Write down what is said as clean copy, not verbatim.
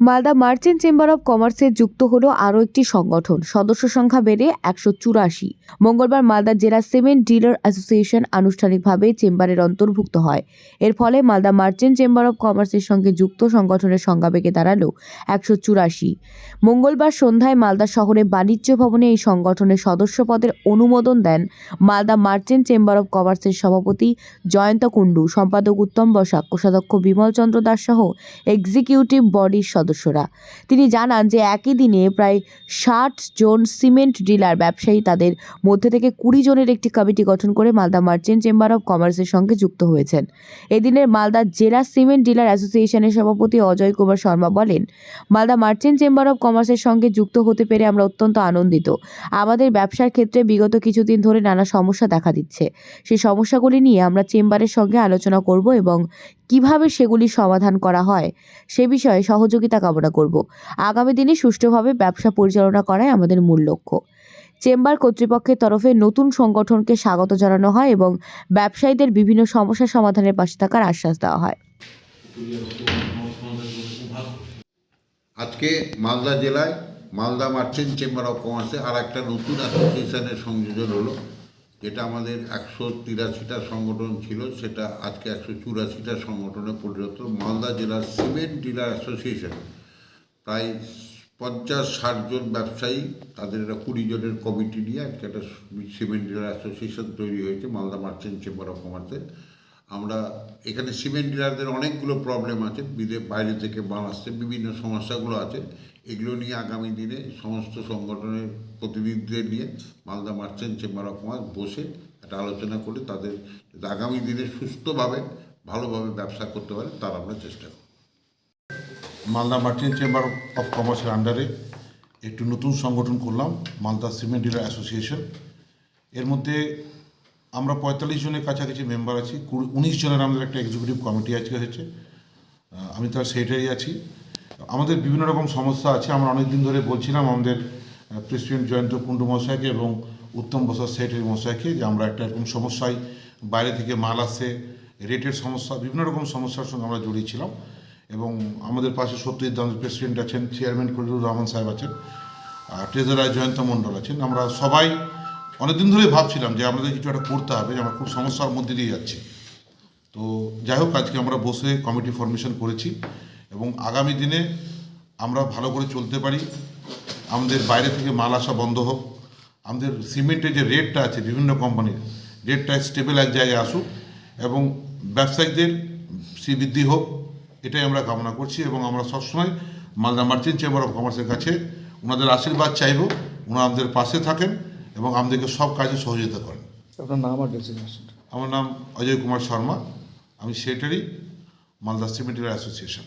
Malda merchant chamber of কমার্সে যুক্ত হলো আরও একটি সংগঠন। সদস্য সংখ্যা বেড়ে 184। মঙ্গলবার মালদা জেলা সিমেন্ট ডিলার অ্যাসোসিয়েশন আনুষ্ঠানিকভাবে চেম্বারের অন্তর্ভুক্ত হয়। এর ফলে মালদা মার্চেন্ট চেম্বার অব কমার্সের সঙ্গে যুক্ত সংগঠনের সংখ্যা বেড়ে দাঁড়ালো 184। মঙ্গলবার সন্ধ্যায় মালদা শহরে বাণিজ্য ভবনে এই সংগঠনের সদস্য পদের অনুমোদন দেন মালদা মার্চেন্ট চেম্বার অব কমার্সের সভাপতি জয়ন্ত কুণ্ডু, সম্পাদক উত্তম বসাক, কোষাধ্যক্ষ বিমল চন্দ্র দাস সহ এক্সিকিউটিভ বডির সদস্যরা। তিনি জানান যে একই দিনে প্রায় 60 জন সিমেন্ট ডিলার ব্যবসায়ী তাদের মধ্যে থেকে 20 জনের একটি কমিটি গঠন করে মালদা মার্চেন্ট চেম্বার অব কমার্সের সঙ্গে যুক্ত হয়েছেন। এদিনের মালদা জেলা সিমেন্ট ডিলার অ্যাসোসিয়েশনের সভাপতি অজয় কুমার শর্মা বলেন, মালদা মার্চেন্ট চেম্বার অব কমার্সের সঙ্গে যুক্ত হতে পেরে আমরা অত্যন্ত আনন্দিত। আমাদের ব্যবসার ক্ষেত্রে বিগত কিছুদিন ধরে নানা সমস্যা দেখা দিচ্ছে। সেই সমস্যাগুলি নিয়ে আমরা চেম্বারের সঙ্গে আলোচনা করব এবং কিভাবে সেগুলি সমাধান করা হয় সে বিষয়ে সহযোগিতা কামনা করব। আগামী দিনে সুষ্ঠুভাবে ব্যবসা পরিচালনা করাই আমাদের মূল লক্ষ্য। চেম্বার কর্তৃপক্ষের তরফে নতুন সংগঠনকে স্বাগত জানানো হয় এবং ব্যবসায়ীদের বিভিন্ন সমস্যা সমাধানের পাশে থাকার আশ্বাস দেওয়া হয়। আজকে মালদা জেলায় মালদা মার্চেন্ট চেম্বার অফ কমার্সে আর একটা নতুন অ্যাসোসিয়েশনের সংযোজন হলো, যেটা আমাদের 183টা সংগঠন ছিল, সেটা আজকে 184টা সংগঠনে পরিণত। মালদা জেলার সিমেন্ট ডিলার অ্যাসোসিয়েশন প্রায় 50-60 জন ব্যবসায়ী, তাদের একটা 20 জনের কমিটি নিয়ে আজকে একটা সিমেন্ট ডিলার অ্যাসোসিয়েশন তৈরি হয়েছে মালদা মার্চেন্ট চেম্বার অফ কমার্সে। আমরা এখানে সিমেন্ট ডিলারদের অনেকগুলো প্রবলেম আছে, বাইরে থেকে মাল আসছে, বিভিন্ন সমস্যাগুলো আছে। এগুলো নিয়ে আগামী দিনে সমস্ত সংগঠনের প্রতিনিধিদের নিয়ে Malda merchant chamber of commerce বসে একটা আলোচনা করে তাদের আগামী দিনে সুস্থভাবে ভালোভাবে ব্যবসা করতে পারে তার আমরা চেষ্টা করি। মালদা মার্চেন্ট চেম্বার অফ কমার্সের আন্ডারে একটি নতুন সংগঠন করলাম, মালদা সিমেন্ট ডিলার অ্যাসোসিয়েশন। এর মধ্যে আমরা 45 জনের কাছাকাছি মেম্বার আছি। 19 জনের আমাদের একটা এক্সিকিউটিভ কমিটি আজকে হয়েছে, আমি তার সেক্রেটারি আছি। আমাদের বিভিন্ন রকম সমস্যা আছে। আমরা অনেক দিন ধরে বলছিলাম আমাদের প্রেসিডেন্ট জয়ন্ত কুণ্ডু মহাশয়কে এবং উত্তম বসাক সেক্রেটারি মহাশয়কে যে আমরা একটা এরকম সমস্যায়, বাইরে থেকে মাল আসছে, রেটের সমস্যা, বিভিন্ন রকম সমস্যার সঙ্গে আমরা জড়িয়েছিলাম। এবং আমাদের পাশে সত্যজিৎ দাস প্রেসিডেন্ট আছেন, চেয়ারম্যান খলিলুর রহমান সাহেব আছেন, ট্রেজারার জয়ন্ত মণ্ডল আছেন। আমরা সবাই অনেকদিন ধরেই ভাবছিলাম যে আমাদের কিছু একটা করতে হবে, যে আমরা খুব সমস্যার মধ্যে দিয়ে যাচ্ছি। তো যাই হোক, আজকে আমরা বসে কমিটি ফরমেশন করেছি এবং আগামী দিনে আমরা ভালো করে চলতে পারি, আমাদের বাইরে থেকে মাল আসা বন্ধ হোক, আমাদের সিমেন্টের যে রেটটা আছে বিভিন্ন কোম্পানির, রেটটা স্টেবল এক জায়গায় আসুক এবং ব্যবসায়ীদের শ্রীবৃদ্ধি হোক, এটাই আমরা কামনা করছি। এবং আমরা সবসময় মালদা মার্চেন্ট চেম্বার অফ কমার্সের কাছে ওনাদের আশীর্বাদ চাইব, ওনারা আমাদের পাশে থাকেন এবং আমাদেরকে সব কাজে সহযোগিতা করেন। আপনার নাম আর ডেজিগনেশন? আমার নাম অজয় কুমার শর্মা, আমি secretary Malda cement dealer association.